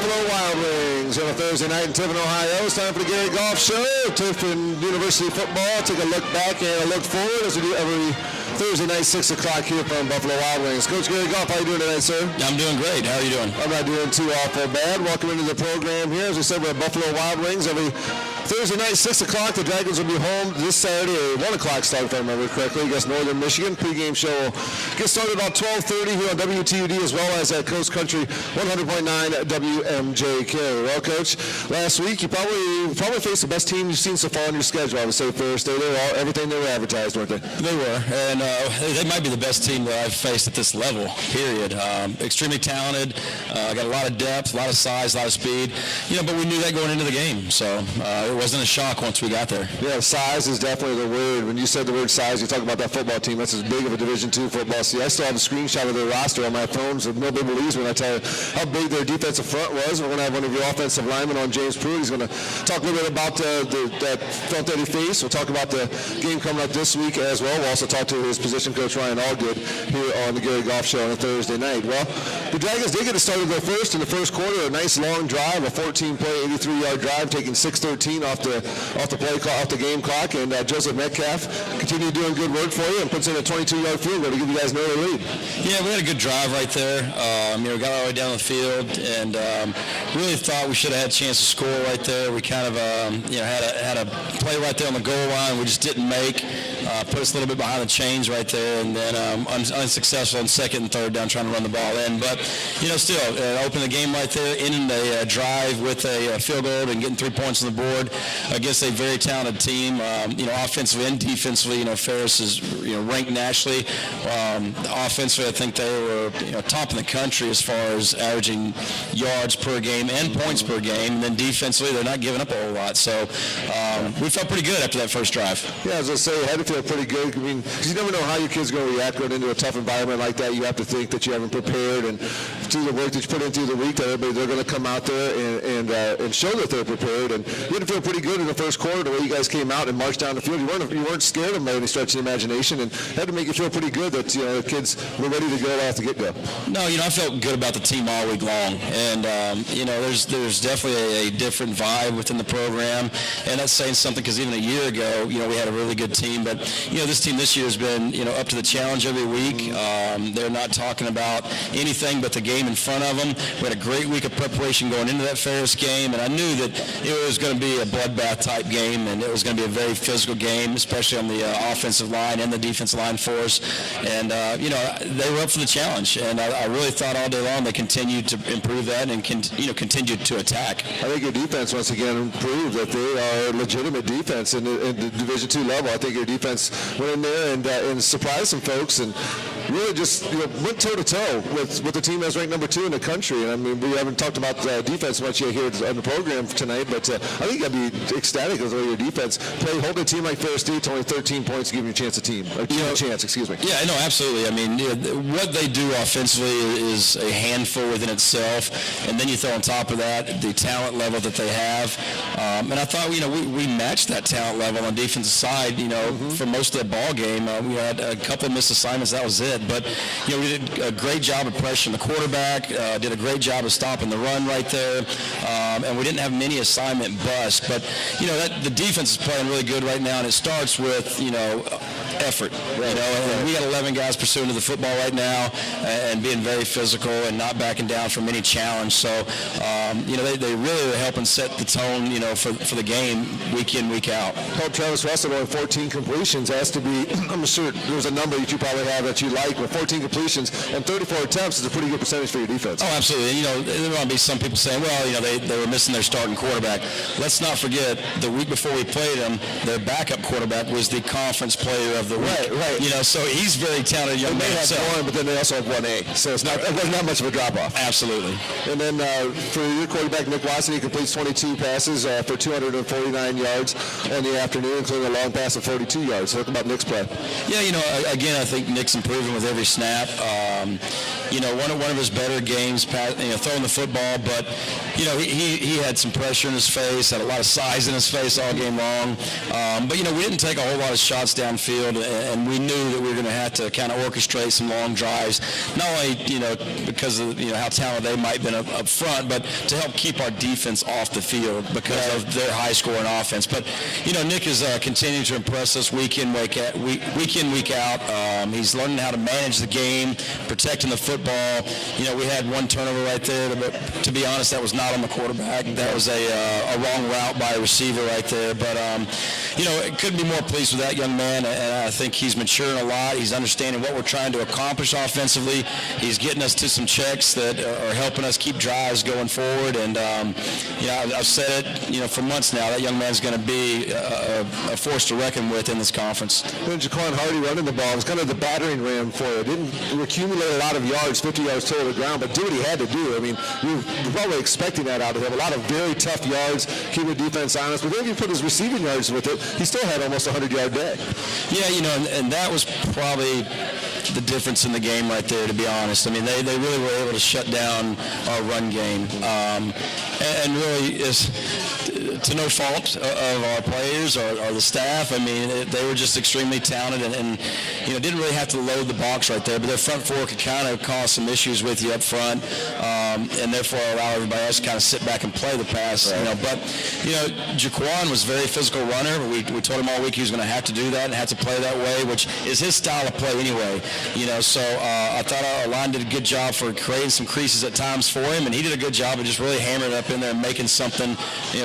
Buffalo Wild Wings on a Thursday night in Tiffin, Ohio. It's time for the Gary Goff Show. Tiffin University football. Take a look back and a look forward as we do every Thursday night, 6 o'clock here from Buffalo Wild Wings. Coach Gary Goff, how you doing tonight, sir? I'm doing great. How are you doing? I'm not doing too awful bad. Welcome into the program here. As we said, we're at Buffalo Wild Wings every Thursday night, 6 o'clock. The Dragons will be home this Saturday at 1 o'clock start, if I remember correctly, against Northern Michigan. Pre-game show will get started about 12:30 here on WTUD as well as at Coast Country 100.9 WMJK. Well, Coach, last week you probably faced the best team you've seen so far on your schedule, I would say, first. They were everything they were advertised, weren't they? They were, and they might be the best team that I've faced at this level, period. Extremely talented, got a lot of depth, a lot of size, a lot of speed, but we knew that going into the game, so it wasn't a shock once we got there. Yeah, size is definitely the word. When you said the word size, you talk about that football team. That's as big of a Division II football. See, I still have a screenshot of their roster on my phone, so nobody believes me when I tell you how big their defensive front was. We're going to have one of your offensive linemen on, James Pruitt. He's going to talk a little bit about that front that he faced. We'll talk about the game coming up this week as well. We'll also talk to his position coach, Ryan Allgood, here on the Gary Goff Show on a Thursday night. Well, the Dragons did get it started there first in the first quarter. A nice long drive, a 14-play, 83-yard drive, taking 6:13 off the game clock, and Joseph Metcalf continued doing good work for you and puts in a 22-yard field goal to give you guys an early lead. Yeah, we had a good drive right there. We got all the way down the field, and really thought we should have had a chance to score right there. We kind of had a play right there on the goal line we just didn't make. Put us a little bit behind the chains right there, and then unsuccessful on second and third down trying to run the ball in. But still opened the game right there, ending the drive with a field goal and getting 3 points on the board against a very talented team. Offensively and defensively, Ferris is ranked nationally. Offensively, I think they were top in the country as far as averaging yards per game and points per game. And then defensively, they're not giving up a whole lot. So we felt pretty good after that first drive. Yeah, as I say, you had to feel pretty good. I mean, because you never know how your kid's going to react going into a tough environment like that. You have to think that you haven't prepared, and through the work that you put in through the week, that they're going to come out there and show that they're prepared. And you had to feel pretty good in the first quarter the way you guys came out and marched down the field. You weren't scared of them by any stretch of the imagination, and had to make you feel pretty good that the kids were ready to go off the get-go. No, I felt good about the team all week long, and there's definitely a different vibe within the program, and that's saying something because even a year ago, we had a really good team, but this team this year has been up to the challenge every week. They're not talking about anything but the game in front of them. We had a great week of preparation going into that Ferris game, and I knew that it was going to be a bloodbath type game, and it was going to be a very physical game, especially on the offensive line and the defensive line for us. And they were up for the challenge, and I really thought all day long they continued to improve that and continued to attack. I think your defense once again proved that they are a legitimate defense in the Division II level. I think your defense went in there and surprised some folks and really just went toe-to-toe with the team that's ranked number 2 in the country. And I mean, we haven't talked about defense much yet here on the program tonight, but I think I'd be ecstatic with the way your defense played. Hold a team like Ferris State to only 13 points, giving you a chance excuse me. Yeah, no, absolutely. I mean, what they do offensively is a handful within itself, and then you throw on top of that the talent level that they have. And I thought, we matched that talent level on the defensive side, for most of the ball game. We had a couple of missed assignments, that was it. But, we did a great job of pressuring the quarterback, did a great job of stopping the run right there, and we didn't have many assignment busts. But, the defense is playing really good right now, and it starts with, effort. And we got 11 guys pursuing to the football right now and being very physical and not backing down from any challenge. So, they really are helping set the tone, for the game week in, week out. Well, Travis Russell only 14 completions. Has to be, I'm sure there's a number that you probably have that you like, but 14 completions and 34 attempts is a pretty good percentage for your defense. Oh, absolutely. And, there might be some people saying, well, they were missing their starting quarterback. Let's not forget, the week before we played them, their backup quarterback was the conference player of the week. Right. So he's very talented young man. They have one, but then they also have 1A, so it's not much of a drop-off. Absolutely. And then for your quarterback, Nick Watson, he completes 22 passes for 249 yards on the afternoon, including a long pass of 42 yards. So talk about Nick's play. Yeah, again, I think Nick's improving with every snap. one of his better games, throwing the football, but he had some pressure in his face, had a lot of size in his face all game long. But we didn't take a whole lot of shots downfield, and we knew that we were going to have to kind of orchestrate some long drives, not only because of how talented they might have been up front, but to help keep our defense off the field because of their high-scoring offense. But Nick is continuing to impress us week in, week out. He's learning how to manage the game, protecting the football. We had one turnover right there, but to be honest, that was not on the quarterback. That was a wrong route by a receiver right there. But couldn't be more pleased with that young man, and I think he's maturing a lot. He's understanding what we're trying to accomplish offensively. He's getting us to some checks that are helping us keep drives going forward. And I've said it for months now. That young man's going to be a force to reckon with in this conference. And Jaquan Hardy running the ball was kind of the battering ram for you. Didn't accumulate a lot of yards, 50 yards total to the ground, but do what he had to do. I mean, you're probably expecting that out of him. A lot of very tough yards, keeping the defense honest. But then if you put his receiving yards with it, he still had almost a 100-yard day. Yeah, and that was probably the difference in the game right there, to be honest. I mean, they really were able to shut down our run game. And really is to no fault of our players or the staff. I mean, they were just extremely talented and didn't really have to load the box right there. But their front four could kind of cause some issues with you up front, and therefore allow everybody else to kind of sit back and play the pass. Right. But Jaquan was a very physical runner. We told him all week he was going to have to do that and have to play that way, which is his style of play anyway. So I thought our line did a good job for creating some creases at times for him, and he did a good job of just really hammering it up in there and making something.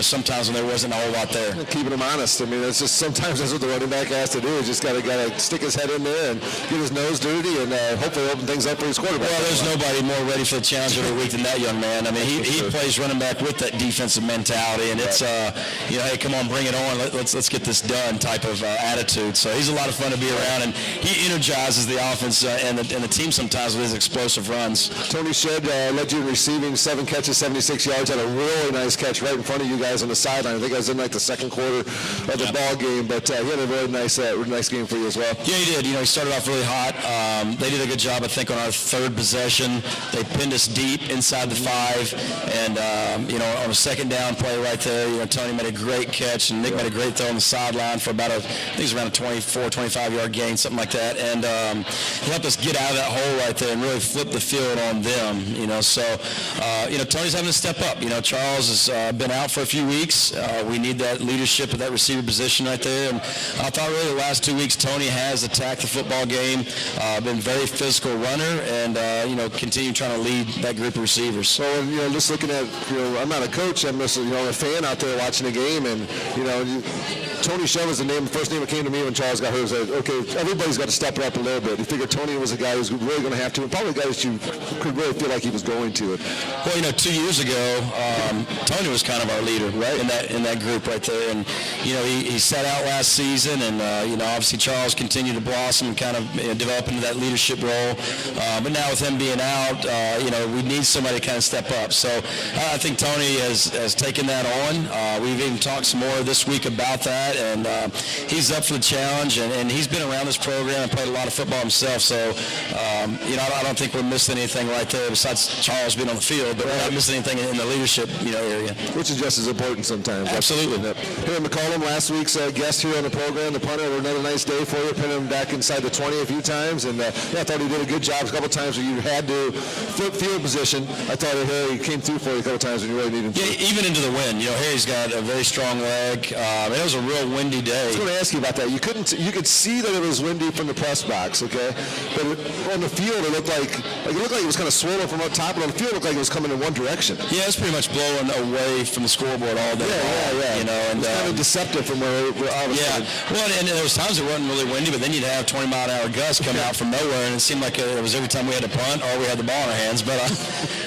Sometimes when there wasn't a whole lot there. Keeping him honest. I mean, it's just sometimes that's what the running back has to do. Is just got to stick his head in there and get his nose dirty and hopefully open things up for his quarterback. Well, there's nobody more ready for the challenge every week than that young man. I mean, he plays running back with that defensive mentality, and it's hey, come on, bring it on. Let's get this done type of attitude. So he's a lot of fun to be around, and he energizes the offense and the team sometimes with his explosive runs. Tony Shedd led you in receiving, 7 catches, 76 yards. Had a really nice catch right in front of you guys on the sideline. I think I was in the second quarter of the ball game, but he had a really nice game for you as well. Yeah, he did. He started off really hot. They did a good job, I think, on our third possession. They pinned us deep inside the 5, and on a second down play right there, Tony made a great catch, and Nick made a great throw on the sideline for about I think it was around a 24, 25-yard gain, something like that, and he helped us get out of that hole right there and really flip the field on them. So Tony's having to step up. Charles has been out for a few weeks. We need that leadership at that receiver position right there. And I thought really the last 2 weeks Tony has attacked the football game, been very physical runner, and continue trying to lead that group of receivers. So just looking at I'm not a coach. I'm just a fan out there watching the game, and Tony Shedd was the first name that came to me when Charles got hurt. Was okay, everybody's got to step it up a little bit. You figured Tony was a guy who's really going to have to, and probably a guy that you could really feel like he was going to. Well, 2 years ago, Tony was kind of our leader, right, in that group right there, and he sat out last season, and obviously Charles continued to blossom and kind of develop into that leadership role. But now with him being out, we need somebody to kind of step up. So I think Tony has taken that on. We've even talked some more this week about that, and he's up for the challenge, and he's been around this program and played a lot of football himself. So I don't think we're missing anything right there besides Charles being on the field, but we're not missing anything in the leadership area. Which is just as important sometimes. Absolutely. Here McCollum, last week's guest here on the program, the punter, another nice day for you, pinning him back inside the 20 a few times, and I thought he did a good job. A couple times where you had to flip field position, I thought Harry came through for you a couple times when you really needed him. Yeah, even into the wind. Harry's got a very strong leg. It was a real windy day. I was going to ask you about that. You could see that it was windy from the press box, okay? But on the field, it looked like it was kind of swollen from up top, but on the field, it looked like it was coming in one direction. Yeah, it's pretty much blowing away from the scoreboard all day. Yeah. And it's kind of deceptive from where I was. Yeah. Well, and there was times it wasn't really windy, but then you'd have 20-mile-an-hour gusts come out from nowhere, and it seemed like it was every time we had to punt or we had the ball in our hands. But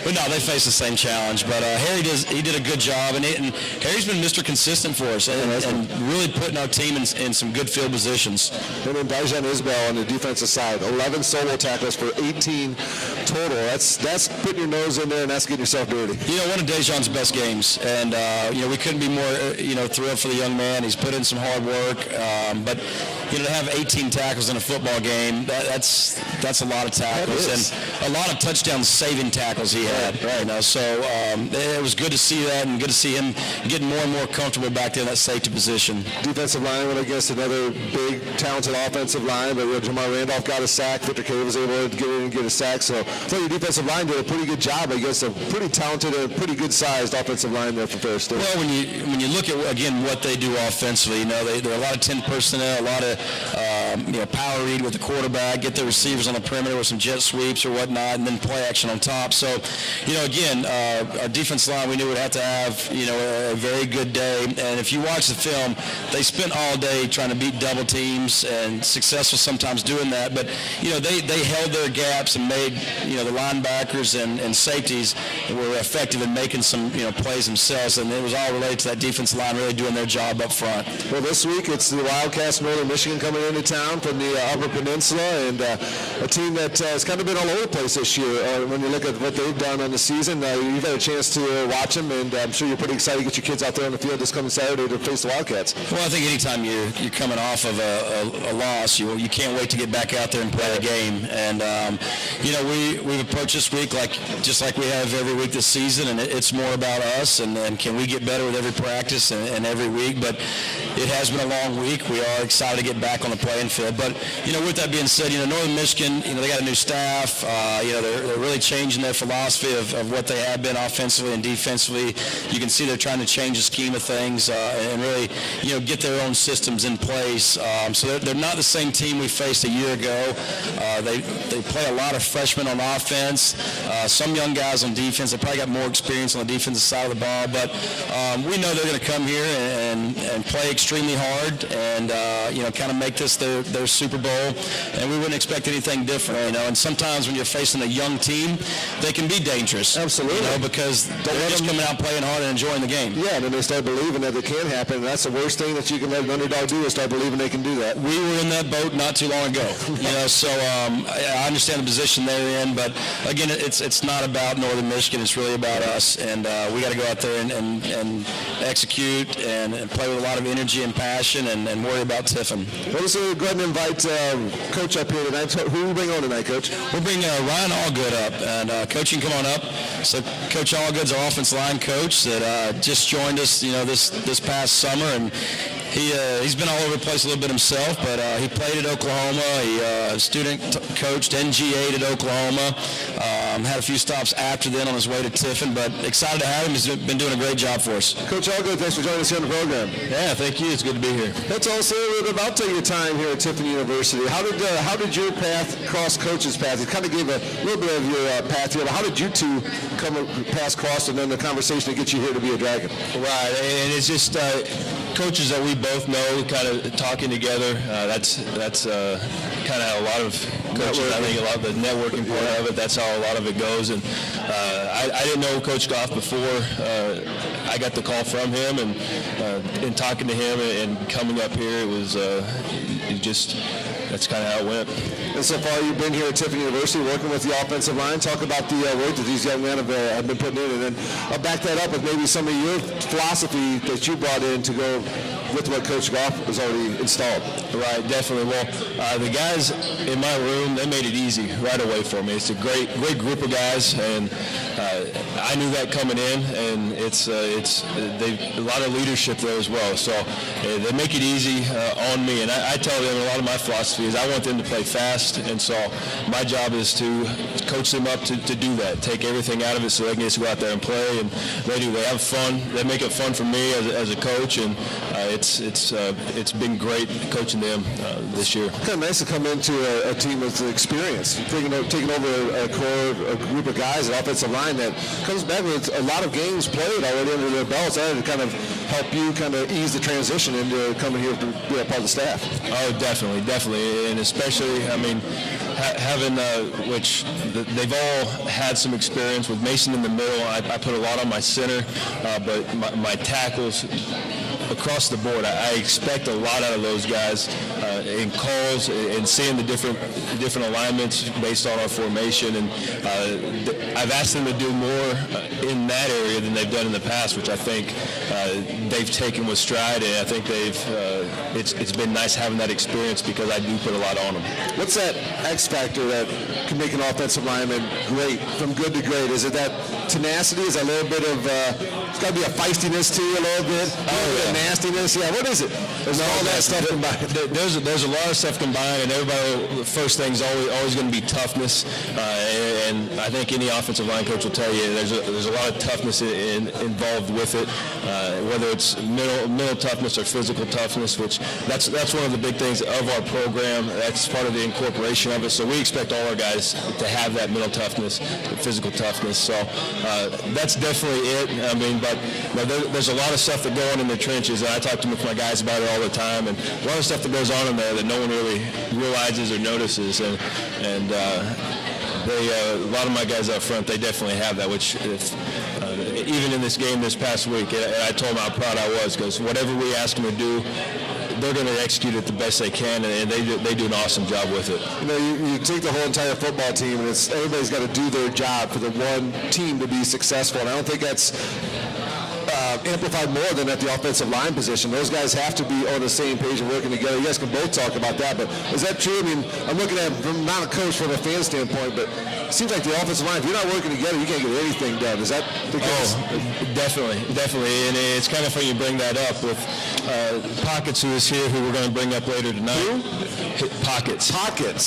no, they faced the same challenge. But Harry did a good job, and Harry's been Mr. Consistent for us, and really putting our team in some good field positions. And then Dijon Isbell on the defensive side. side. 11 solo tackles for 18 total. That's putting your nose in there, and that's getting yourself dirty. One of Dejon's best games, and we couldn't be more thrilled for the young man. He's put in some hard work, but to have 18 tackles in a football game, that's a lot of tackles and a lot of touchdown-saving tackles he had. Right. So it was good to see that, and good to see him getting more and more comfortable back there in that safety position. Defensive line went against another big, talented offensive line, but Jamar Randolph got a sack. Victor K was able to get in and get a sack. So I thought your defensive line did a pretty good job against a pretty talented and pretty good-sized offensive line there for Ferris State. Well, when you look at, again, what they do offensively, there are a lot of 10 personnel, a lot of power read with the quarterback, get the receivers on the perimeter with some jet sweeps or whatnot, and then play action on top. So, again, our defense line, we knew would have to have, a very good day. And if you watch the film, they spent all day trying to beat double teams and successful sometimes doing that. But, they held their gaps and made, the linebackers and safeties were effective in making some, plays themselves. And it was all related to that defensive line really doing their job up front. Well, this week it's the Wildcats, Northern Michigan, coming into town from the Upper Peninsula, and a team that has kind of been all over the place this year. When you look at what they've done on the season, you've had a chance to watch them, and I'm sure you're pretty excited to get your kids out there on the field this coming Saturday to face the Wildcats. Well, I think anytime you're coming off of a loss, you can't wait to get back out there and play the game. And we've approached this week just like we have every week this season, and it's more about us and can we get better with every practice and every week. But it has been a long week. We are excited to get back on the playing field. But with that being said, Northern Michigan, they got a new staff. They're really changing their philosophy of what they have been offensively and defensively. You can see they're trying to change the scheme of things and really get their own systems in place. So they're not the same team we faced a year ago. They play a lot of freshmen on offense, some young guys on defense. They probably got more experience on the defensive side of the ball, but we know they're going to come here and play extremely hard and kind of make this their Super Bowl, and we wouldn't expect anything different. And sometimes when you're facing a young team, they can be dangerous. Absolutely. Because they're just coming out playing hard and enjoying the game. Yeah, and then they start believing that it can happen, and that's the worst thing that you can let an underdog do is start believing they can do that. We were in that boat not too long ago, so I understand the position they're in, but again, it's not about Northern Michigan. It's really about us, and we got to go out there and execute and play with a lot of energy and passion and worry about Tiffin. Well, let's go ahead and invite Coach up here tonight. Who will we bring on tonight, Coach? We'll bring Ryan Allgood up, and Coach, you can come on up. So Coach Allgood's our offensive line coach that just joined us, this past summer, and he's been all over the place a little bit himself, but he played at Oklahoma. He student coached NG8 at Oklahoma. Had a few stops after then on his way to Tiffin, but excited to have him. He's been doing a great job for us. Coach Allgood, thanks for joining us here on the program. Yeah, thank you. It's good to be here. Let's also a little bit about your time here at Tiffin University. How did your path cross Coach's path? You kind of gave a little bit of your path here, but how did you two come past cross and then the conversation to get you here to be a Dragon? Right, and it's just coaches that we both know, kind of talking together. That's kind of how a lot of coaches, I think a lot of the networking part of it, that's how a lot of it goes. And I didn't know Coach Goff before I got the call from him, and in talking to him and coming up here, it was that's kind of how it went. And so far, you've been here at Tiffin University working with the offensive line. Talk about the work that these young men have been putting in, and then I'll back that up with maybe some of your philosophy that you brought in to go with what Coach Goff has already installed. Right, definitely. Well, the guys in my room, they made it easy right away for me. It's a great group of guys, and I knew that coming in, and it's a lot of leadership there as well. So they make it easy on me, and I tell them a lot of my philosophy is I want them to play fast, and so my job is to coach them up to do that, take everything out of it so they can just go out there and play, and they do. They have fun. They make it fun for me as a coach, and it's been great coaching them this year. Kind of nice to come into a team with experience, taking over a group of guys, an offensive line that comes back with a lot of games played already under their belts. That would kind of help you kind of ease the transition into coming here to be a part of the staff. Oh, definitely, and especially, having which they've all had some experience with Mason in the middle. I put a lot on my center, but my tackles across the board, I expect a lot out of those guys. in calls and seeing the different alignments based on our formation. And I've asked them to do more in that area than they've done in the past, which I think they've taken with stride. And I think it's been nice having that experience because I do put a lot on them. What's that X factor that can make an offensive lineman great, from good to great? Is it that tenacity? Is it a little bit of, it's got to be a feistiness to you a little bit? A little bit of nastiness? Yeah, what is it? There's all that stuff combined. There's a lot of stuff combined, and everybody, the first thing's always going to be toughness. And I think any offensive line coach will tell you there's a lot of toughness involved with it, whether it's mental toughness or physical toughness, which that's one of the big things of our program. That's part of the incorporation of it. So we expect all our guys to have that mental toughness, physical toughness. So that's definitely it. I mean, but there's a lot of stuff that go on in the trenches, and I talk to my guys about it all the time, and a lot of stuff that goes on in there that no one really realizes or notices, and a lot of my guys up front, they definitely have that, which even in this game this past week, and I told them how proud I was, because whatever we ask them to do, they're going to execute it the best they can, and they do an awesome job with it. You know, you take the whole entire football team, and everybody's got to do their job for the one team to be successful, and I don't think that's amplified more than at the offensive line position. Those guys have to be on the same page and working together. You guys can both talk about that, but is that true? I mean, I'm looking at it from not a coach, from a fan standpoint, but it seems like the offensive line, if you're not working together, you can't get anything done. Is that the case? Oh, definitely. And it's kind of funny you bring that up with Pockets, who is here, who we're going to bring up later tonight. Who? Pockets.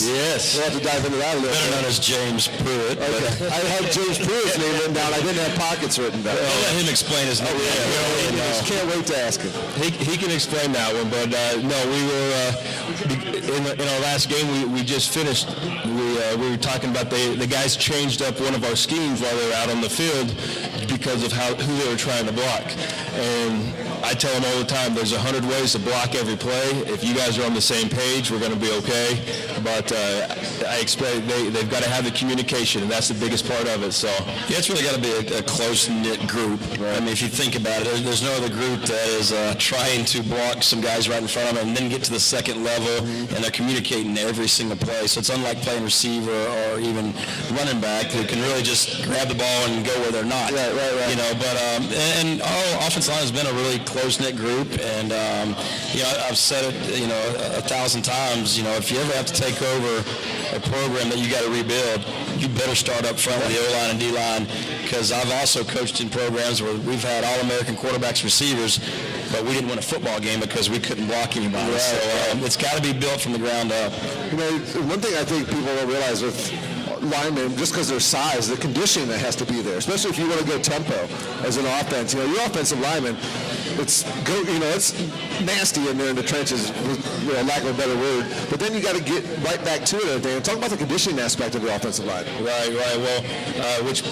Yes. We'll have to dive into that a little bit. Better known as James Pruitt. Okay. I had James Pruitt's name written down. I didn't have Pockets written down. I'll let him explain his name. Can't wait to ask him. He can explain that one, but no, we were in our last game we just finished. We were talking about the guys changed up one of our schemes while they were out on the field because of who they were trying to block, and I tell them all the time, there's 100 ways to block every play. If you guys are on the same page, we're going to be okay. But I expect they've got to have the communication, and that's the biggest part of it. So yeah, it's really got to be a close-knit group. Right? I mean, if you think about it, there's no other group that is trying to block some guys right in front of them and then get to the second level, and they're communicating every single play. So it's unlike playing receiver or even running back, who can really just grab the ball and go where they're not. Right. You know, but and our offensive line has been a really close-knit group, and you know, I've said it, you know, 1,000 times. You know, if you ever have to take over a program that you got to rebuild, you better start up front with the O-line and D-line, because I've also coached in programs where we've had All-American quarterbacks, receivers, but we didn't win a football game because we couldn't block anybody. Right. So it's got to be built from the ground up. You know, one thing I think people don't realize with linemen, just because their size, the conditioning that has to be there, especially if you want to go tempo as an offense. You know, your offensive lineman, it's nasty in there in the trenches, you know, lack of a better word. But then you got to get right back to it and everything. And talk about the conditioning aspect of the offensive line. Right. Well, which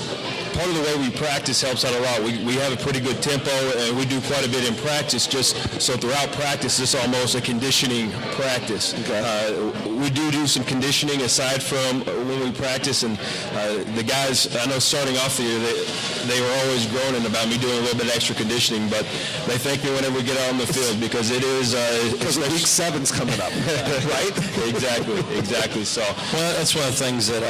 part of the way we practice helps out a lot. We have a pretty good tempo, and we do quite a bit in practice. Just so throughout practice, it's almost a conditioning practice. Okay. We do some conditioning aside from when we practice, and the guys, I know starting off the year, they were always groaning about me doing a little bit extra conditioning, but they thank me whenever we get out on the field, because it is because week 7's coming up, right? Exactly. So well, that's one of the things that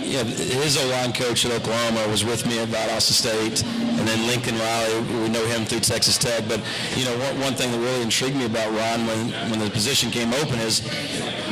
his O-line coach at Oklahoma was with me at Valdosta State, and then Lincoln Riley, we know him through Texas Tech. But you know, one thing that really intrigued me about Ron when the position came open is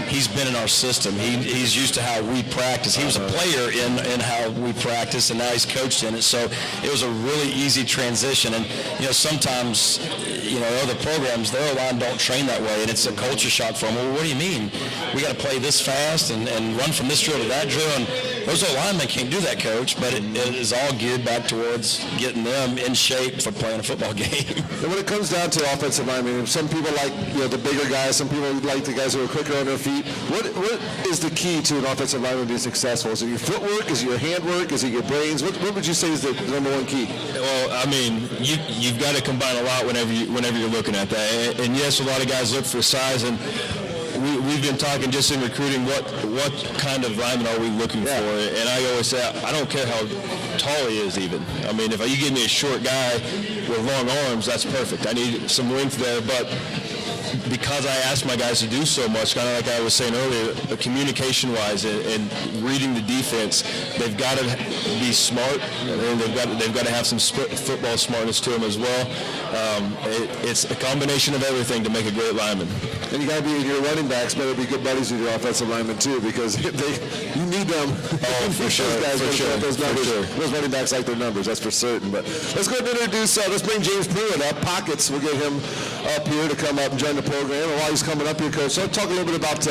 he's been in our system. He's used to how we practice. He was a player in how we practice, and now he's coached in it. So it was a really easy transition. And you know, sometimes, you know, other programs, their O-line don't train that way, and it's a culture shock for them. Well, what do you mean? We got to play this fast and run from this drill to that drill, and those O-linemen can't do that, Coach. But it is all geared back towards getting them in shape for playing a football game. And when it comes down to offensive linemen, some people like, you know, the bigger guys, some people like the guys who are quicker on their feet. What is the key to an offensive lineman being successful? Is it your footwork? Is it your handwork? Is it your brains? What would you say is the number one key? Well, I mean, you've got to combine a lot whenever you're looking at that. And yes, a lot of guys look for size, and we've been talking just in recruiting what kind of lineman are we looking for, and I always say I don't care how tall he is even. I mean, if you give me a short guy with long arms, that's perfect. I need some length there, but because I asked my guys to do so much, kind of like I was saying earlier, communication-wise and reading the defense, they've got to be smart, and they've got to have some football smartness to them as well. It's a combination of everything to make a great lineman. And you got to be, your running backs better be good buddies with your offensive linemen too, because you need them. Oh, for sure. Those running backs like their numbers, that's for certain. But let's go ahead and introduce, let's bring James Pruitt up. Pockets, we'll get him up here to come up and join the program. And while he's coming up here, Coach, so talk a little bit about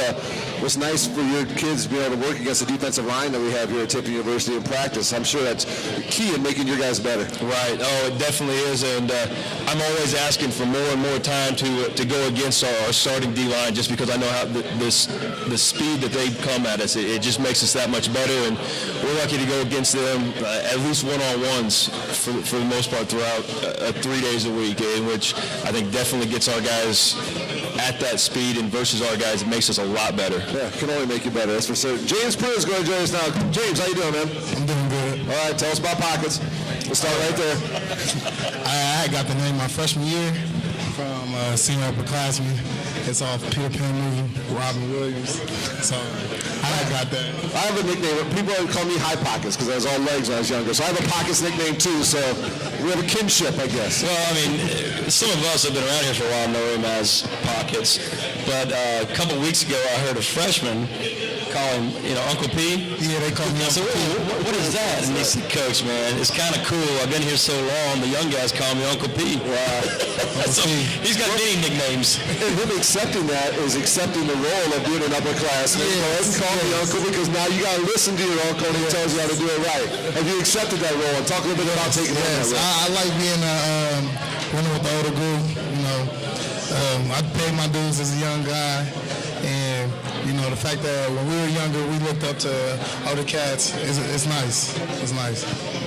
what's nice for your kids being able to work against the defensive line that we have here at Tiffin University in practice. I'm sure that's key in making your guys better. Right. Oh, it definitely is. And I'm always asking for more and more time to go against our starting D-line, just because I know how the speed that they come at us. It just makes us that much better. And we're lucky to go against them at least one-on-ones for the most part throughout 3 days a week, in which I think definitely gets our guys at that speed, and versus our guys, it makes us a lot better. Yeah, can only make you better, that's for certain. James Pruitt is going to join us now. James, how you doing, man? I'm doing good. All right, tell us about Pockets. We'll start right there. I got the name my freshman year from senior upperclassman. It's off Peter Pan movie, Robin Williams. So I got that. I have a nickname. People call me High Pockets because I was all legs when I was younger. So I have a Pockets nickname too. So we have a kinship, I guess. Well, I mean, some of us have been around here for a while know him as Pockets. But a couple of weeks ago, I heard a freshman call him, Uncle P. Yeah, they call me I said, what is that? And he said, Coach, man, it's kind of cool. I've been here so long, the young guys call me Uncle P. Wow. So he's got many nicknames. And him accepting that is accepting the role of being an upperclassman. Yes. Call me Uncle, because now you got to listen to your uncle and he tells you how to do it right. Have you accepted that role? And talk a little bit about taking that role. I like being running with the older group. I paid my dues as a young guy, and the fact that when we were younger, we looked up to older cats. It's nice. It's nice.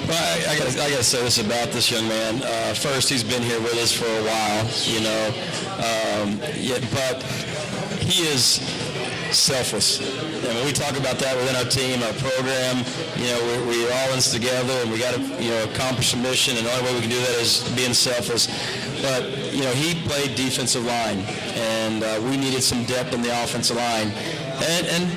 Well, I gotta say this about this young man. First, he's been here with us for a while, but he is selfless. And when we talk about that within our team, our program, we're all in this together, and we got to, accomplish a mission, and the only way we can do that is being selfless. But, he played defensive line, and we needed some depth in the offensive line. And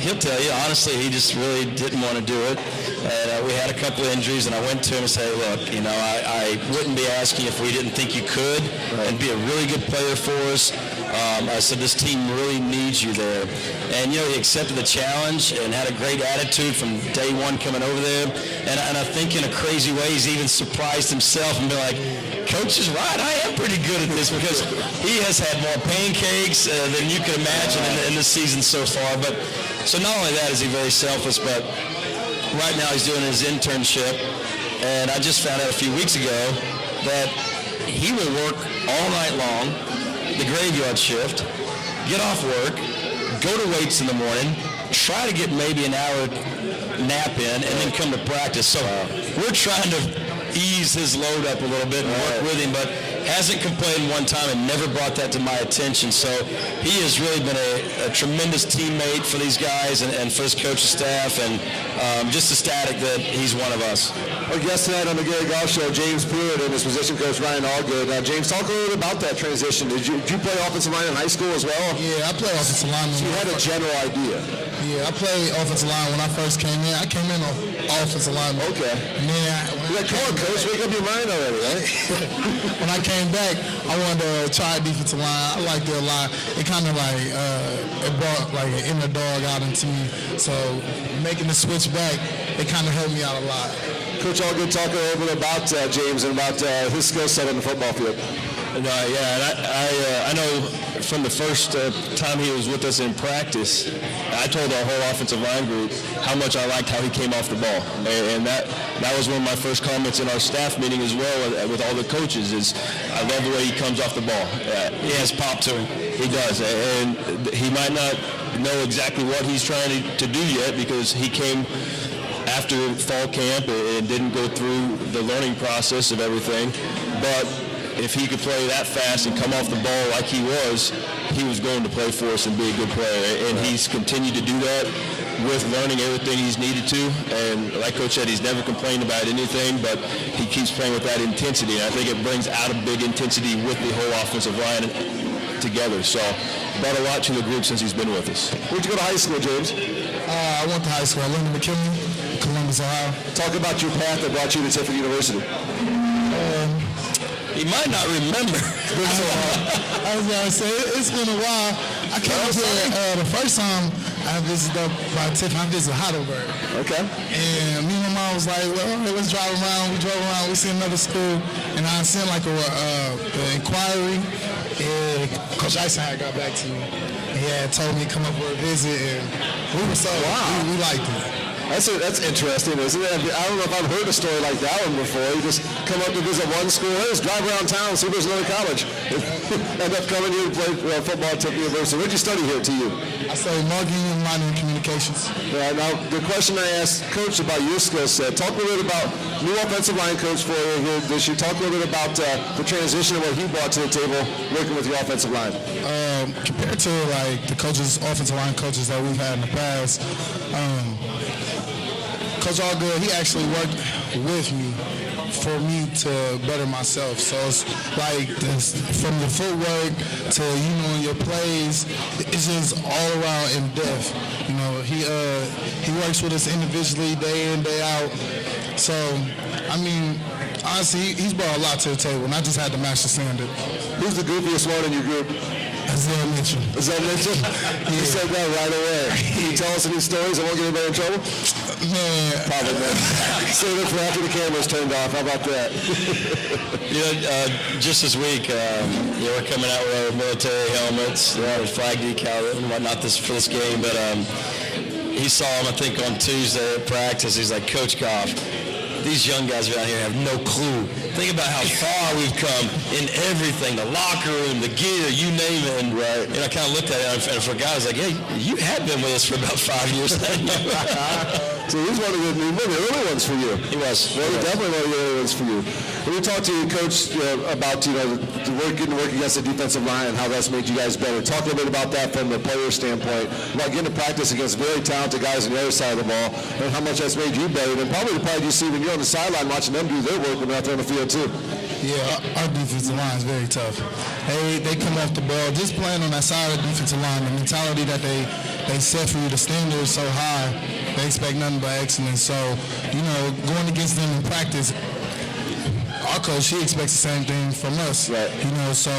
he'll tell you, honestly, he just really didn't want to do it. And we had a couple of injuries, and I went to him and said, look, I wouldn't be asking if we didn't think you could and be a really good player for us. I said, this team really needs you there. And, he accepted the challenge and had a great attitude from day one coming over there. And I think in a crazy way, he's even surprised himself and been like, Coach is right, I am pretty good at this, because he has had more pancakes than you can imagine in this season so far. But so not only that is he very selfless, but right now he's doing his internship. And I just found out a few weeks ago that he will work all night long, the graveyard shift, get off work, go to weights in the morning, try to get maybe an hour nap in, and then come to practice. So we're trying to ease his load up a little bit and work with him, but hasn't complained one time and never brought that to my attention. So he has really been a tremendous teammate for these guys and for his coaching staff, and just ecstatic that he's one of us. Our guest tonight on the Gary Goff Show, James Pruitt, and his position coach Ryan Allgood. James, talk a little bit about that transition. Did you play offensive line in high school as well? Yeah, I played offensive line. So you had a general idea. Yeah, I played offensive line when I first came in. I came in on offensive line. Okay. And then Come on, Coach, make up your mind already, right? when I came back, I wanted to try defensive line. I liked it a lot. It kind of it brought like an inner dog out into me. So making the switch back, it kind of helped me out a lot. Coach Allgood, talk a little bit about James and about his skill set on the football field. And I know from the first time he was with us in practice, I told our whole offensive line group how much I liked how he came off the ball. And that was one of my first comments in our staff meeting as well with all the coaches is I love the way he comes off the ball. He has pop to him. He does. And he might not know exactly what he's trying to do yet because he came after fall camp and didn't go through the learning process of everything. But if he could play that fast and come off the ball like he was going to play for us and be a good player. And he's continued to do that with learning everything he's needed to. And like Coach said, he's never complained about anything, but he keeps playing with that intensity. And I think it brings out a big intensity with the whole offensive line. together. So brought a lot to the group since he's been with us. Where'd you go to high school, James? I went to high school. I lived in McKinley, Columbus, Ohio. Talk about your path that brought you to Tiffin University. He might not remember. I was going to say, it's been a while. I came up here the first time I visited up by Tiffin. I visited Heidelberg. Okay. And me and my mom was like, well, all right, let's drive around. We drove around. We see another school. And I sent like an inquiry. And Coach Ison had got back to me. And he had told me to come up for a visit. And we were so, we liked it. That's interesting, isn't it? I don't know if I've heard a story like that one before. You just come up to visit one school, hey, let's drive around town, see if there's another college. End up coming here to play football at Tiffin University. Where'd you study here at TU? I studied marketing and minor in communications. Yeah, now, the question I asked Coach about your skill set, talk a little bit about new offensive line coach for you here this year. Talk a little bit about the transition and what he brought to the table working with your offensive line. Compared to like the offensive line coaches that we've had in the past, Coach Allgood, he actually worked with me for me to better myself. So it's like this, from the footwork to your plays, it's just all around in depth. He works with us individually day in, day out. So I mean, honestly, he's brought a lot to the table, and I just had to match the standard. Who's the goofiest one in your group? Isaiah Mitchell. Isaiah Mitchell? You said that right away. Can you tell us any stories that won't get anybody in trouble? Man. Probably not. Save it for after the camera's turned off. How about that? Just this week, we're coming out with our military helmets, flag decal and whatnot for this game, but he saw him, I think, on Tuesday at practice. He's like, Coach Goff, these young guys around here have no clue. Think about how far we've come in everything, the locker room, the gear, you name it. And I kind of looked at it, and for a guy, I was like, hey, you have been with us for about 5 years now. So he's one of the early ones for you. He was. Well, definitely one of the early ones for you. When we talked to you, Coach, about getting to work against the defensive line and how that's made you guys better. Talk a little bit about that from the player standpoint, about getting to practice against very talented guys on the other side of the ball, and how much that's made you better. And probably the pride you see when you're on the sideline watching them do their work when they're out there on the field too. Yeah, our defensive line is very tough. They come off the ball, just playing on that side of the defensive line, the mentality that they set for you, the standard is so high, they expect nothing but excellence. So, going against them in practice, our coach, he expects the same thing from us. Right. So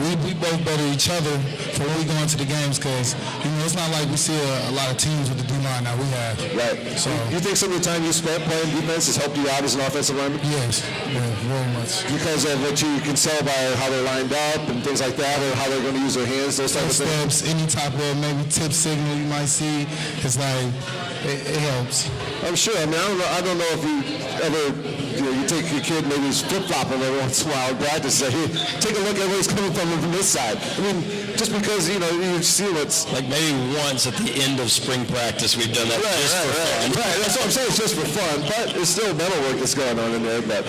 we both better each other for when we go into the games because, it's not like we see a lot of teams with the D-line that we have. Right. So you think some of the time you spent playing defense has helped you out as an offensive lineman? Yes, very much. Because of what you can tell by how they're lined up and things like that, or how they're going to use their hands, those type of things? Steps, any type of maybe tip signal you might see, it's like, it helps. I'm sure. I mean, I don't know if you ever, you take your kid, maybe he's flip-flopping every once in a while in practice, say, hey, take a look at where he's coming from this side. I mean, just because, you see what's... Like maybe once at the end of spring practice, we've done that for fun. Right, that's what I'm saying. It's just for fun, but it's still mental work that's going on in there. But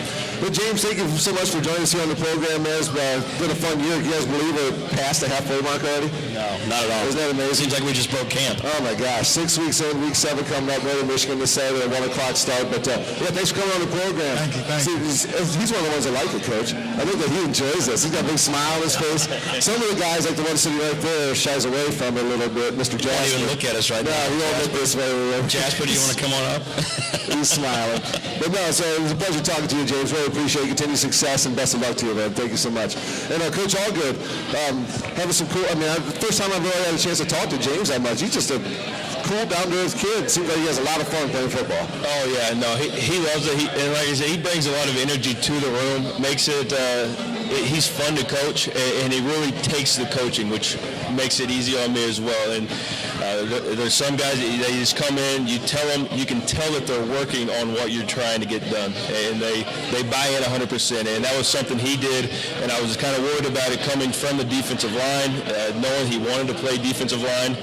James, thank you so much for joining us here on the program. It's been a fun year. Can you guys believe we're past the halfway mark already? No, not at all. Isn't that amazing? Seems like we just broke camp. Oh my gosh, 6 weeks in, week 7 coming up, Northern Michigan this Saturday at 1 o'clock start. But thanks for coming on the program. Thank you. He's one of the ones that like it, Coach. I think that he enjoys this. He's got a big smile on his face. Some of the guys, like the one sitting right there, shies away from it a little bit. Mr. Jasper. He won't even look at us right now. No, he won't look this way. Jasper, do you want to come on up? He's smiling. But no, so it was a pleasure talking to you, James. Really appreciate it. Continued success and best of luck to you, man. Thank you so much. And Coach Allgood, having some cool, the first time I've really had a chance to talk to James that much. He's just a cool, down-to-earth kid. Seems like he has a lot of fun playing football. Oh, yeah, no, he loves it. And like I said, he brings a lot of energy to the room, makes it, he's fun to coach, and he really takes the coaching, which makes it easy on me as well. And there's some guys that they just come in, you can tell that they're working on what you're trying to get done, and they buy in 100%. And that was something he did, and I was kind of worried about it coming from the defensive line, knowing he wanted to play defensive line.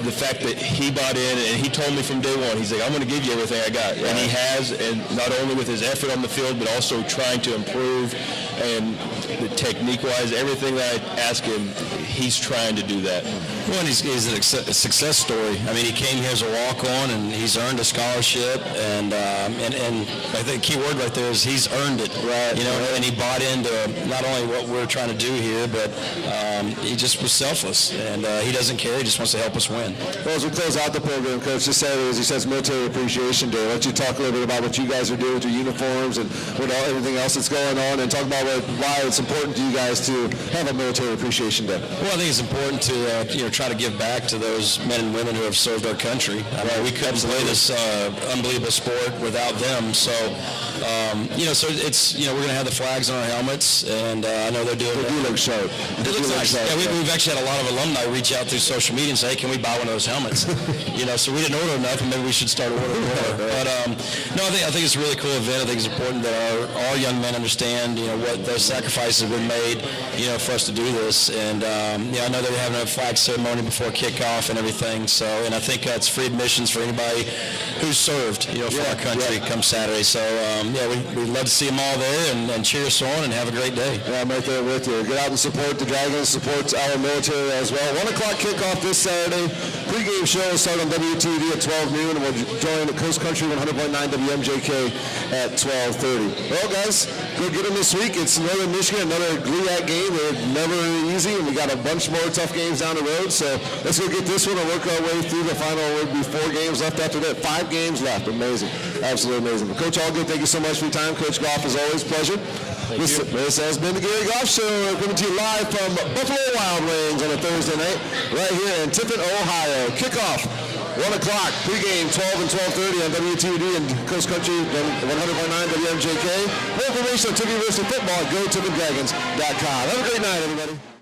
The fact that he bought in, and he told me from day one, he's like, I'm going to give you everything I got. And he has, and not only with his effort on the field, but also trying to improve, and the technique-wise, everything that I ask him, he's trying to do that. Well, and he's an a success story. I mean, he came here as a walk-on, and he's earned a scholarship, and I think the key word right there is he's earned it. Right. You know, and he bought into not only what we're trying to do here, but he just was selfless, and he doesn't care. He just wants to help us win. Well, as we close out the program, Coach, just said, as he says, Military Appreciation Day. Why don't you talk a little bit about what you guys are doing with your uniforms and everything else that's going on, and talk about why it's important to you guys to have a Military Appreciation Day. Well, I think it's important to try to give back to those men and women who have served our country. I mean, we couldn't play this unbelievable sport without them. So, so it's we're going to have the flags on our helmets, and I know they're doing. They do look sharp. It looks nice. Yeah, we've actually had a lot of alumni reach out through social media and say, "Hey, can we buy one of those helmets?" So we didn't order enough, and maybe we should start ordering more. But no, I think it's a really cool event. I think it's important that our young men understand, what those sacrifices have been made, for us to do this. And I know they're having a flag ceremony before kickoff and everything. So, and I think it's free admissions for anybody who's served, for our country come Saturday. So, we'd love to see them all there and cheer us on and have a great day. Yeah, I'm right there with you. Get out and support the Dragons, support our military as well. 1 o'clock kickoff this Saturday. Pre-game show will start on WTV at 12 noon, and we'll join the Coast Country 100.9 WMJK at 12:30. Well, guys, go get them this week. It's Northern Michigan, another GLIAC game. They're never easy, and we got a bunch more tough games down the road. So let's go get this one and work our way through the final. There will be 4 games left after that. 5 games left. Amazing. Absolutely amazing. Coach Allgood, thank you so much for your time. Coach Goff, as always, pleasure. This has been the Gary Goff Show, coming to you live from Buffalo Wild Wings on a Thursday night, right here in Tiffin, Ohio. Kickoff, 1 o'clock, pregame 12 and 12:30 on WTD and Coast Country 100.9 WMJK. More information on Tiffin University football at GoTiffinDragons.com. Have a great night, everybody.